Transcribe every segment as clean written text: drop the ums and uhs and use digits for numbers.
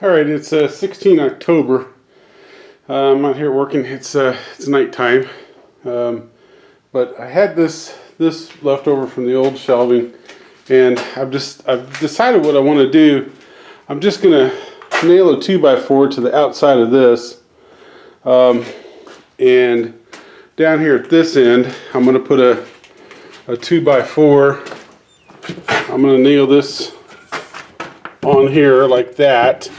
All right, it's 16 October. I'm out here working. It's nighttime, but I had this left over from the old shelving, and I've decided what I want to do. I'm just gonna nail a 2x4 to the outside of this, and down here at this end, I'm gonna put a 2x4. I'm gonna nail this on here like that.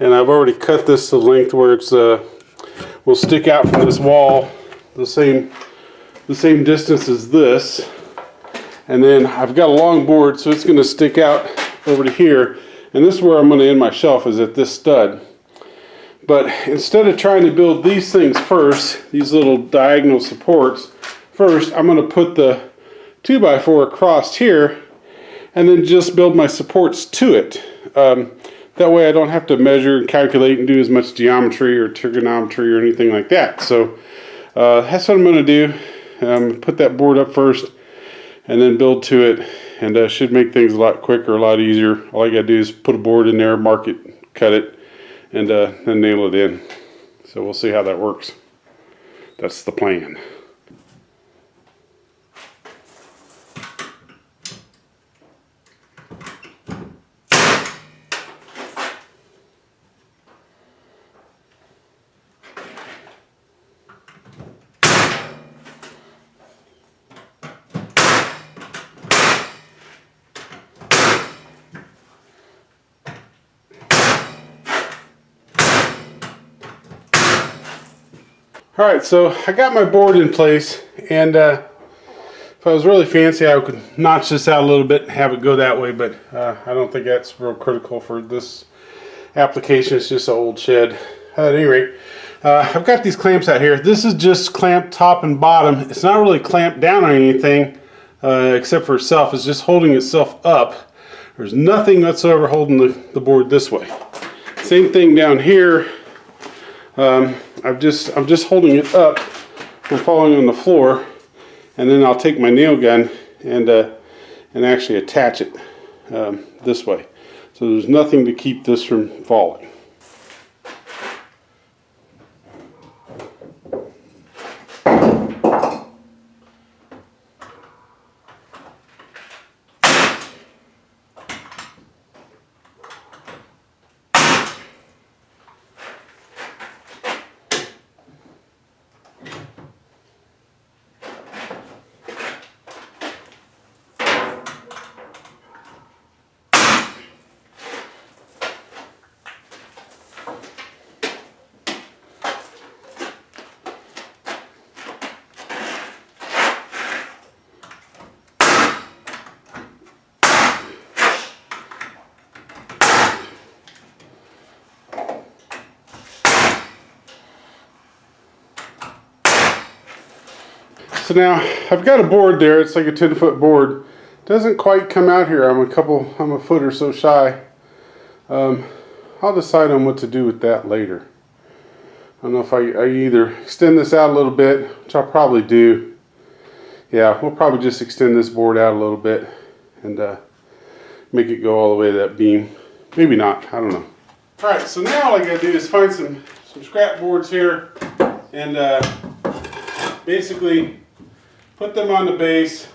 And I've already cut this to length where it's will stick out from this wall the same distance as this. And then I've got a long board, so it's going to stick out over to here. And this is where I'm going to end my shelf, is at this stud. But instead of trying to build these things first, these little diagonal supports, first I'm going to put the 2x4 across here and then just build my supports to it. That way I don't have to measure and calculate and do as much geometry or trigonometry or anything like that. So that's what I'm going to do. Put that board up first and then build to it, and should make things a lot quicker, a lot easier. All I got to do is put a board in there, mark it, cut it, and then nail it in. So we'll see how that works. That's the plan. Alright, so I got my board in place, and if I was really fancy I could notch this out a little bit and have it go that way, but I don't think that's real critical for this application. It's just an old shed. At any rate, I've got these clamps out here. This is just clamped top and bottom. It's not really clamped down on anything except for itself. It's just holding itself up. There's nothing whatsoever holding the board this way. Same thing down here. I'm just holding it up from falling on the floor, and then I'll take my nail gun and actually attach it this way. So there's nothing to keep this from falling. So now I've got a board there. It's like a 10-foot board. Doesn't quite come out here. I'm a foot or so shy. I'll decide on what to do with that later. I don't know if I either extend this out a little bit, which I'll probably do. Yeah, we'll probably just extend this board out a little bit and make it go all the way to that beam. Maybe not, I don't know. Alright, so now all I gotta do is find some scrap boards here and basically put them on the base,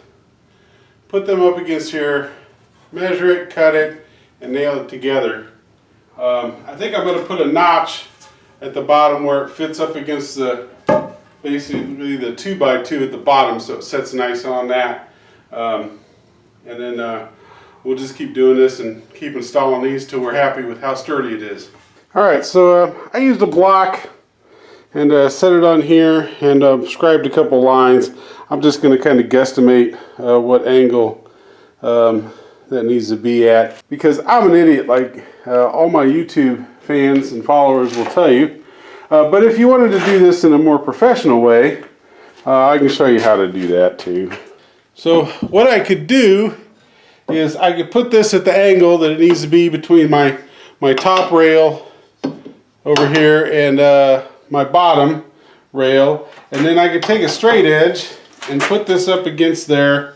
put them up against here, measure it, cut it, and nail it together. I think I'm going to put a notch at the bottom where it fits up against basically the 2x2 at the bottom, so it sets nice on that. And then we'll just keep doing this and keep installing these till we're happy with how sturdy it is. Alright, so I used a block and set it on here and scribed a couple lines. I'm just going to kind of guesstimate what angle that needs to be at, because I'm an idiot like all my YouTube fans and followers will tell you. But if you wanted to do this in a more professional way, I can show you how to do that too. So what I could do is I could put this at the angle that it needs to be between my top rail over here and my bottom rail, and then I could take a straight edge and put this up against there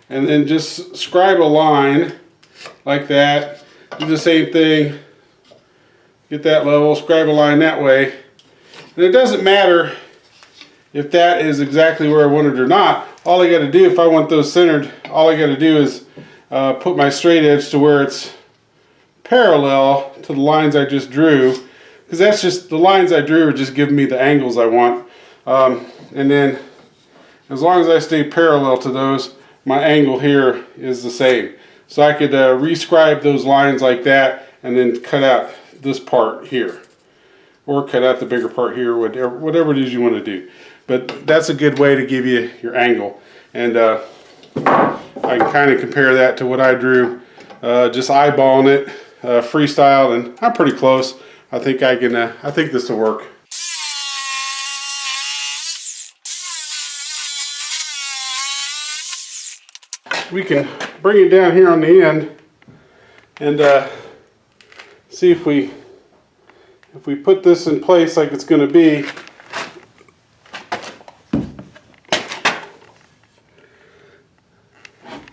and then just scribe a line like that. Do the same thing Get that level, scribe a line that way. And it doesn't matter if that is exactly where I want it or not. All I got to do, if I want those centered, all I got to do is put my straight edge to where it's parallel to the lines I just drew, because that's just, the lines I drew are just giving me the angles I want. And then as long as I stay parallel to those, my angle here is the same. So I could rescribe those lines like that and then cut out this part here, or cut out the bigger part here, whatever it is you want to do. But that's a good way to give you your angle. And I can kind of compare that to what I drew, just eyeballing it, freestyle, and I'm pretty close. I think I can. I think this will work. We can bring it down here on the end and see if we put this in place like it's going to be.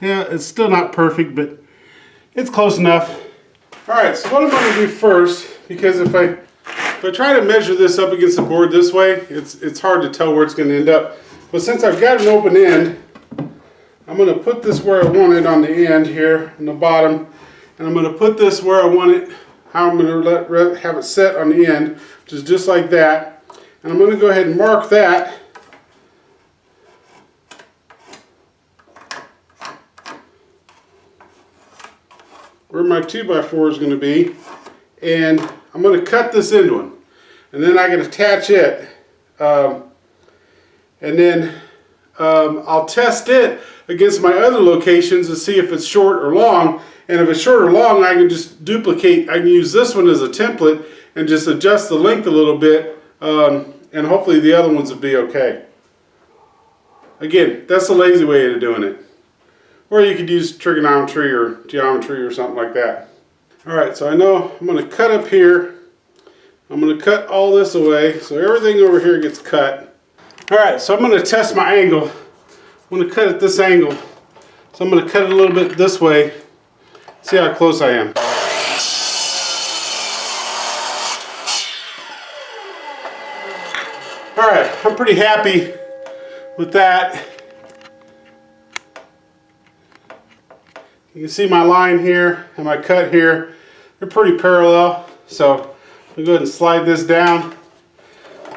Yeah, it's still not perfect, but it's close enough. All right, so what I'm going to do first, because if I try to measure this up against the board this way, it's hard to tell where it's going to end up. But since I've got an open end, I'm going to put this where I want it on the end here, on the bottom, and I'm going to put this where I want it, how I'm going to have it set on the end, which is just like that. And I'm going to go ahead and mark that. Where my 2x4 is going to be, and I'm going to cut this into one, and then I can attach it, and then I'll test it against my other locations to see if it's short or long. And if it's short or long, I can just duplicate. I can use this one as a template and just adjust the length a little bit, and hopefully the other ones will be okay. Again, that's the lazy way of doing it. Or you could use trigonometry or geometry or something like that. Alright, so I know I'm going to cut up here. I'm going to cut all this away, so everything over here gets cut. Alright, so I'm going to test my angle. I'm going to cut at this angle. So I'm going to cut it a little bit this way. See how close I am. Alright, I'm pretty happy with that. You can see my line here and my cut here. They're pretty parallel. So I'll go ahead and slide this down.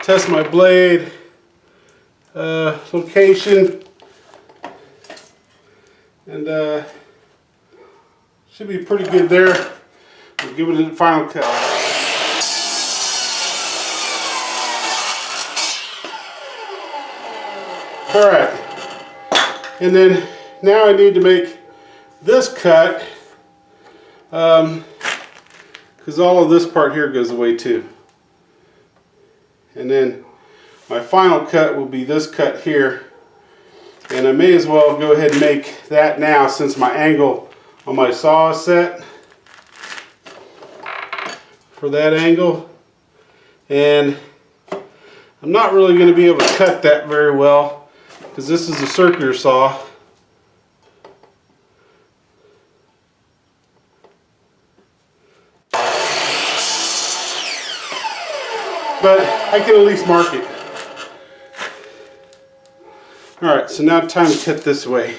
Test my blade location. And should be pretty good there. We'll give it a final cut. Alright. And then now I need to make this cut, because all of this part here goes away too. And then my final cut will be this cut here. And I may as well go ahead and make that now, since my angle on my saw is set for that angle. And I'm not really going to be able to cut that very well, because this is a circular saw. But I can at least mark it. Alright, so now time to cut this way.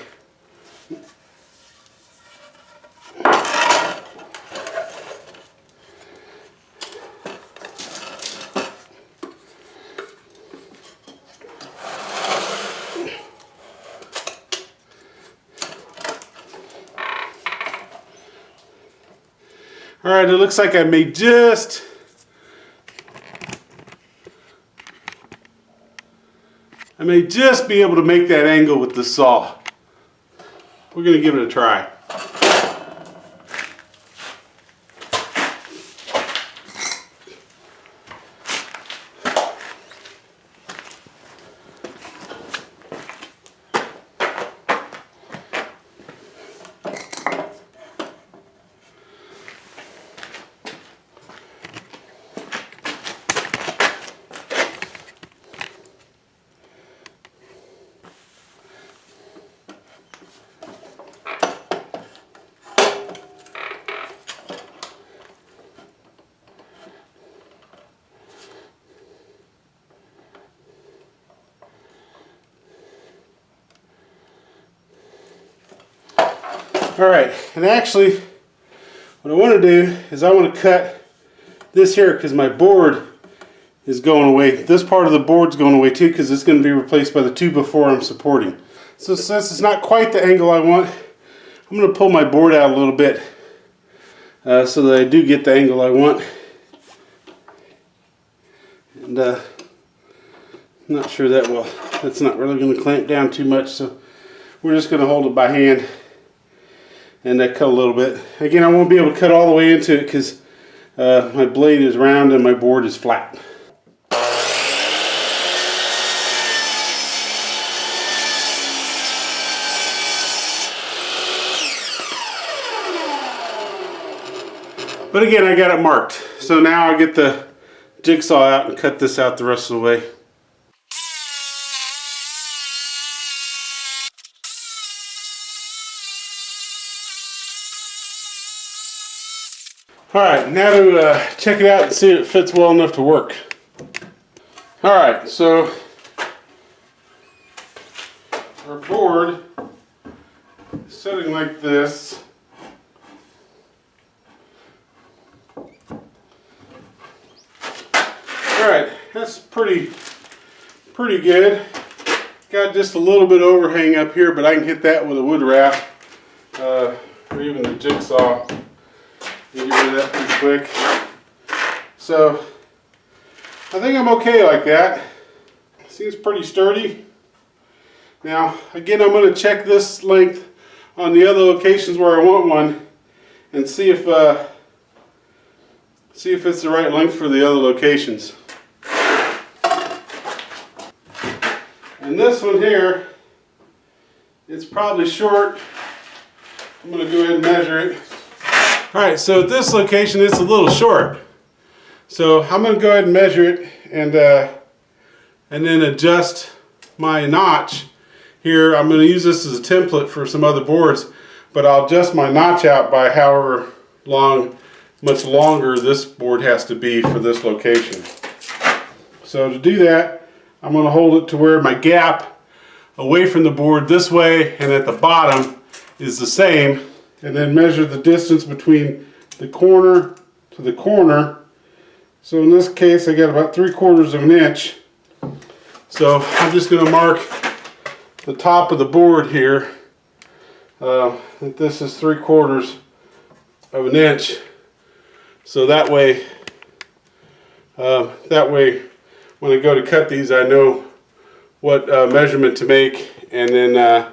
Alright, it looks like I may just be able to make that angle with the saw. We're going to give it a try. Alright, and actually what I want to do is I want to cut this here because my board is going away. This part of the board's going away too because it's going to be replaced by the 2x4 I'm supporting. So since it's not quite the angle I want, I'm going to pull my board out a little bit so that I do get the angle I want. And I'm not sure that's not really going to clamp down too much, so we're just going to hold it by hand and cut a little bit. Again, I won't be able to cut all the way into it because my blade is round and my board is flat. But again, I got it marked. So now I get the jigsaw out and cut this out the rest of the way. Alright, now to check it out and see if it fits well enough to work. Alright, so our board is sitting like this. Alright, that's pretty good. Got just a little bit of overhang up here, but I can hit that with a wood wrap or even the jigsaw. You get rid of that pretty quick. So I think I'm okay like that. Seems pretty sturdy. Now again, I'm going to check this length on the other locations where I want one and see if it's the right length for the other locations. And this one here, it's probably short. I'm going to go ahead and measure it. Alright, so at this location it's a little short. So I'm going to go ahead and measure it and then adjust my notch here. I'm going to use this as a template for some other boards, but I'll adjust my notch out by however much longer this board has to be for this location. So to do that, I'm going to hold it to where my gap away from the board this way and at the bottom is the same, and then measure the distance between the corner to the corner. So in this case I got about 3/4 of an inch. So I'm just going to mark the top of the board here that this is 3/4 of an inch. So that way when I go to cut these, I know what measurement to make and then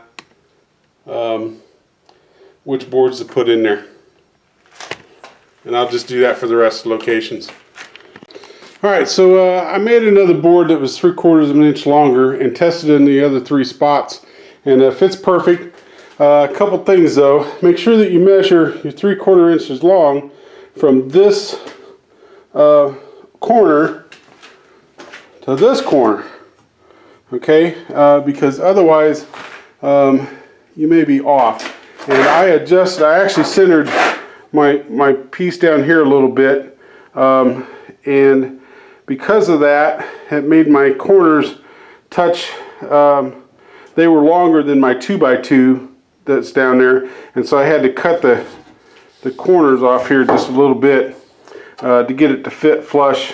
which boards to put in there. And I'll just do that for the rest of the locations. Alright, so I made another board that was 3/4 of an inch longer and tested in the other 3 spots, and it fits perfect. A couple things though, make sure that you measure your 3/4 inches long from this corner to this corner, okay, because otherwise you may be off. And I actually centered my piece down here a little bit, and because of that, it made my corners touch, they were longer than my 2x2 that's down there, and so I had to cut the corners off here just a little bit to get it to fit flush.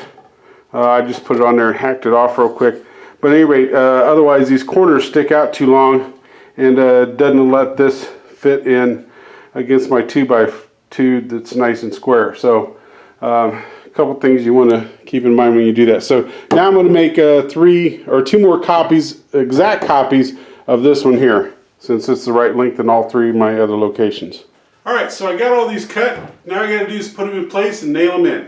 I just put it on there and hacked it off real quick. But at any rate, otherwise these corners stick out too long and doesn't let this fit in against my 2x2 that's nice and square. So a couple things you want to keep in mind when you do that. So now I'm going to make 3 or 2 more copies, exact copies of this one here, since it's the right length in all 3 of my other locations. Alright, so I got all these cut. Now I got to do is put them in place and nail them in.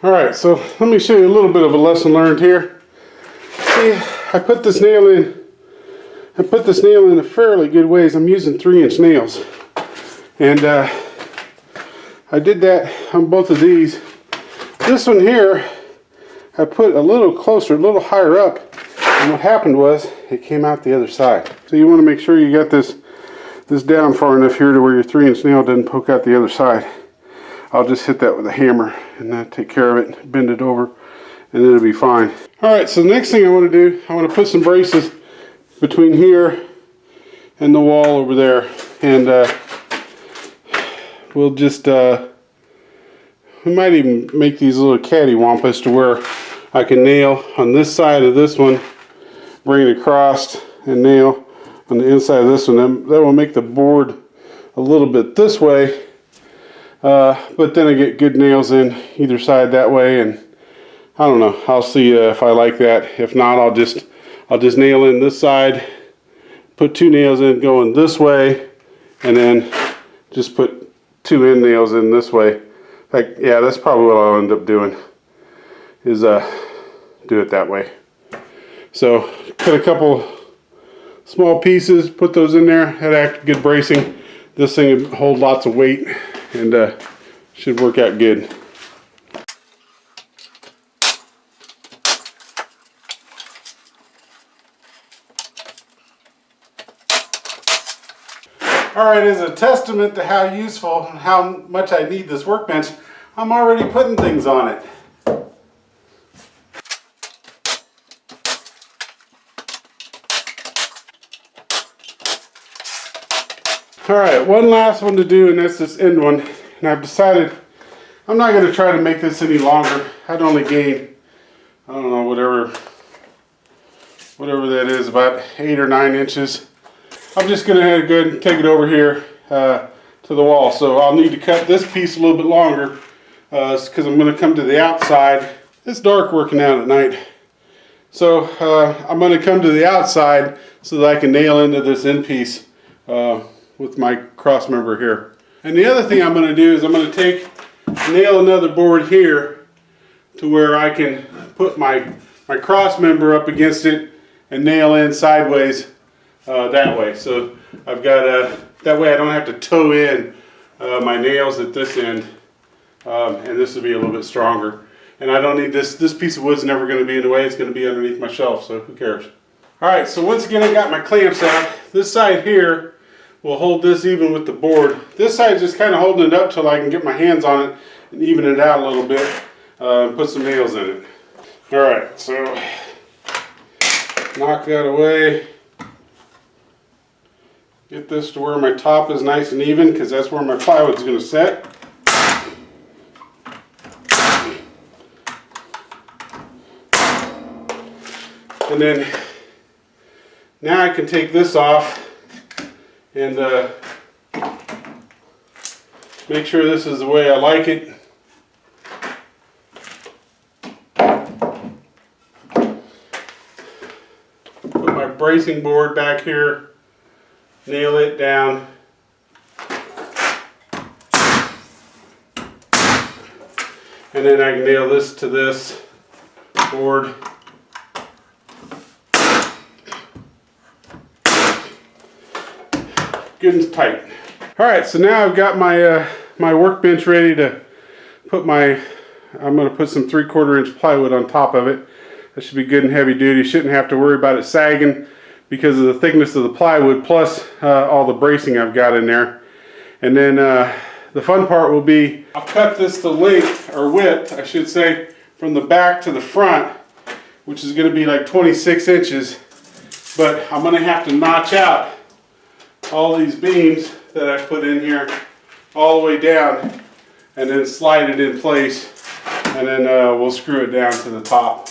All right, so let me show you a little bit of a lesson learned here. See, I put this nail in. I put this nail in a fairly good ways. I'm using 3-inch nails, and I did that on both of these. This one here, I put a little closer, a little higher up, and what happened was it came out the other side. So you want to make sure you got this down far enough here to where your 3-inch nail doesn't poke out the other side. I'll just hit that with a hammer and take care of it, bend it over, and it'll be fine. All right, so the next thing I want to do, I want to put some braces between here and the wall over there, and we'll just we might even make these little cattywampus to where I can nail on this side of this one, bring it across, and nail on the inside of this one. That will make the board a little bit this way, but then I get good nails in either side that way, and I don't know, I'll see if I like that. If not, I'll just nail in this side, put 2 nails in going this way, and then just put 2 end nails in this way. Like, yeah, that's probably what I'll end up doing, is do it that way. So cut a couple small pieces, put those in there, that act good bracing. This thing will hold lots of weight and should work out good. Alright, as a testament to how useful and how much I need this workbench, I'm already putting things on it. Alright, one last one to do, and that's this end one. And I've decided I'm not going to try to make this any longer. I'd only gain, I don't know, whatever that is, about 8 or 9 inches. I'm just going to go ahead and take it over here to the wall. So I'll need to cut this piece a little bit longer because I'm going to come to the outside. It's dark working out at night. So I'm going to come to the outside so that I can nail into this end piece with my cross member here. And the other thing I'm going to do is I'm going to nail another board here to where I can put my cross member up against it and nail in sideways that way. So I've got that way I don't have to toe in my nails at this end, and this will be a little bit stronger. And I don't need this piece of wood's never going to be in the way. It's going to be underneath my shelf, so who cares? Alright, so once again I got my clamps out. This side here will hold this even with the board. This side's just kind of holding it up till I can get my hands on it and even it out a little bit, put some nails in it. Alright, so knock that away. Get this to where my top is nice and even, because that's where my plywood's going to set. And then now I can take this off and make sure this is the way I like it. Put my bracing board back here. Nail it down. And then I can nail this to this board. Good and tight. Alright, so now I've got my my workbench ready to put I'm going to put some 3/4 inch plywood on top of it. That should be good and heavy duty. Shouldn't have to worry about it sagging because of the thickness of the plywood, plus all the bracing I've got in there. And then the fun part will be, I'll cut this to length, or width, I should say, from the back to the front, which is going to be like 26 inches. But I'm going to have to notch out all these beams that I put in here all the way down, and then slide it in place, and then we'll screw it down to the top.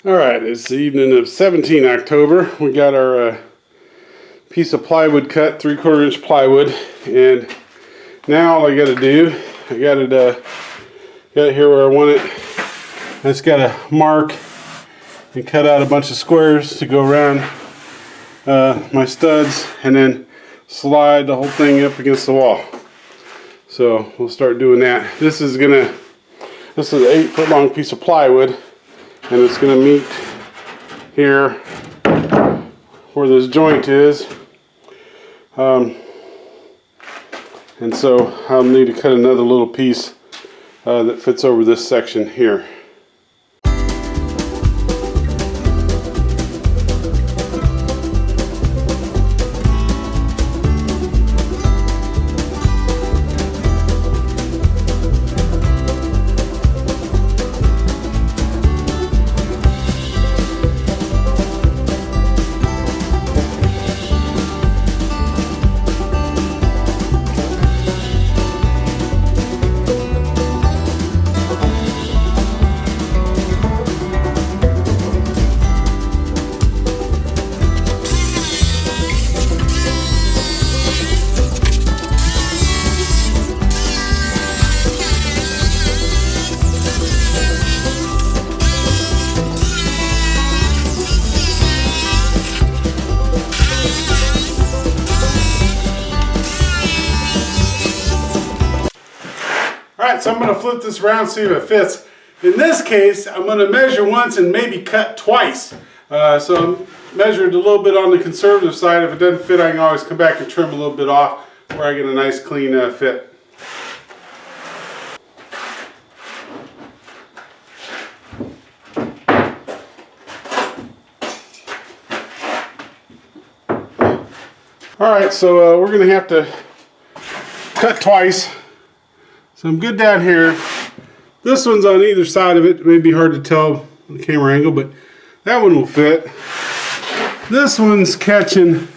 Alright, it's the evening of 17 October. We got our piece of plywood cut, 3/4 inch plywood, and now all I got to do, I got it here where I want it. I just got to mark and cut out a bunch of squares to go around my studs, and then slide the whole thing up against the wall. So we'll start doing that. This is an 8-foot long piece of plywood, and it's gonna meet here where this joint is. And so I'll need to cut another little piece that fits over this section here. Alright, so I'm going to flip this around, see if it fits. In this case, I'm going to measure once and maybe cut twice. So I measured a little bit on the conservative side. If it doesn't fit, I can always come back and trim a little bit off where I get a nice clean fit. Alright, so we're going to have to cut twice. So I'm good down here. This one's on either side of it. It may be hard to tell on the camera angle, but that one will fit. This one's catching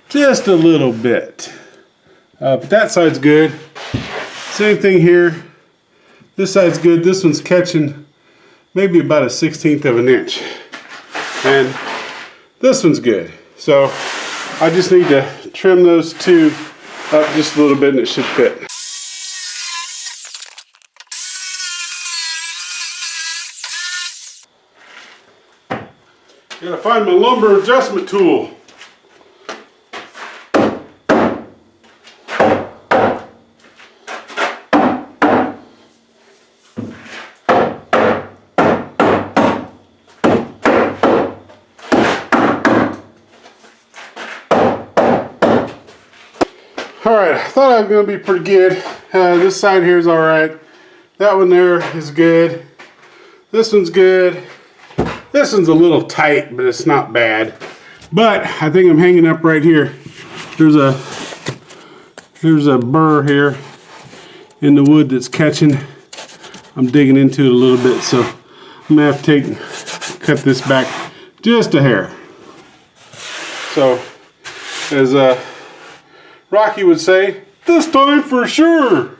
just a little bit. But that side's good. Same thing here. This side's good. This one's catching maybe about a 1/16 of an inch. And this one's good. So I just need to trim those two up just a little bit and it should fit. Gotta find my lumber adjustment tool. Alright, I thought I was going to be pretty good. This side here is alright. That one there is good. This one's good. This one's a little tight, but it's not bad. But I think I'm hanging up right here. There's a burr here in the wood that's catching. I'm digging into it a little bit, so I'm going to have to cut this back just a hair. So, as Rocky would say, this time for sure.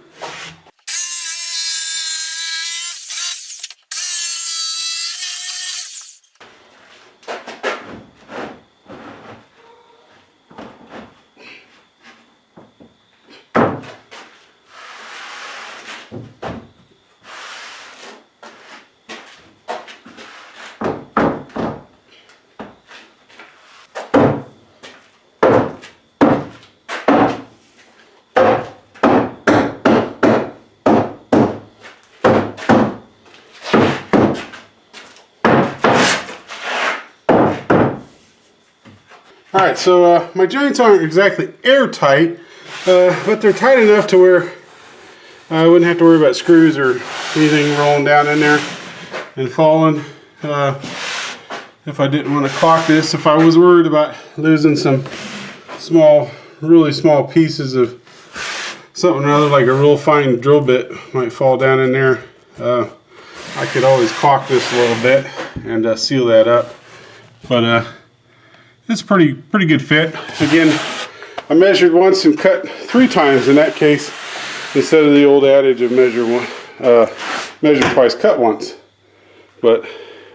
Alright, so my joints aren't exactly airtight, but they're tight enough to where I wouldn't have to worry about screws or anything rolling down in there and falling. If I didn't want to caulk this, if I was worried about losing some small, really small pieces of something or other, like a real fine drill bit might fall down in there, I could always caulk this a little bit and seal that up. But it's pretty good fit. Again, I measured once and cut 3 times in that case, instead of the old adage of measure twice, cut once. But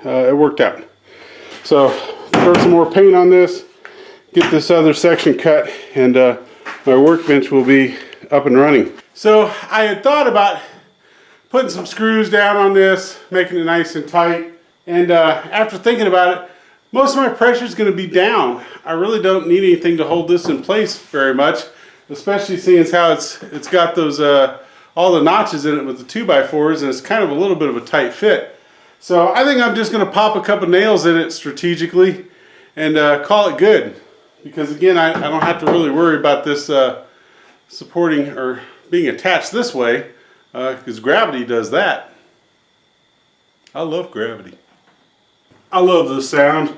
it worked out. So throw some more paint on this, get this other section cut, and my workbench will be up and running. So I had thought about putting some screws down on this, making it nice and tight. And after thinking about it, most of my pressure is going to be down. I really don't need anything to hold this in place very much, especially seeing as how it's got those all the notches in it with the 2x4s, and it's kind of a little bit of a tight fit. So I think I'm just going to pop a couple nails in it strategically and call it good. Because again, I don't have to really worry about this supporting or being attached this way, because gravity does that. I love gravity. I love this sound.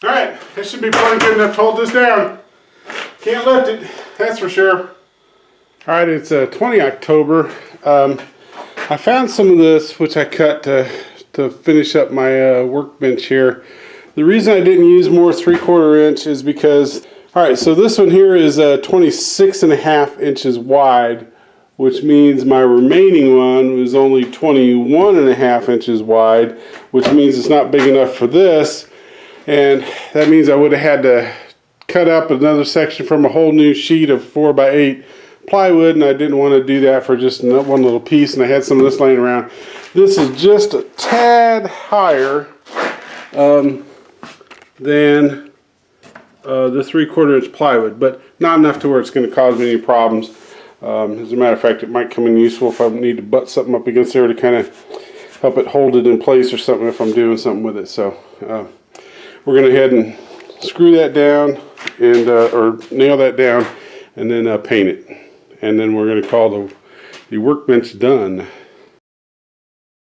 All right, this should be plenty good enough to hold this down. Can't lift it, that's for sure. All right, it's 20 October. I found some of this, which I cut to finish up my workbench here. The reason I didn't use more 3/4 inch is because, all right, so this one here is 26.5 inches wide, which means my remaining one was only 21.5 inches wide, which means it's not big enough for this. And that means I would have had to cut up another section from a whole new sheet of 4x8 plywood, and I didn't want to do that for just one little piece, and I had some of this laying around. This is just a tad higher than the 3/4 inch plywood, but not enough to where it's going to cause me any problems. As a matter of fact, it might come in useful if I need to butt something up against there to kind of help it hold it in place or something if I'm doing something with it. So we're going to head and screw that down and or nail that down and then paint it. And then we're going to call the workbench done.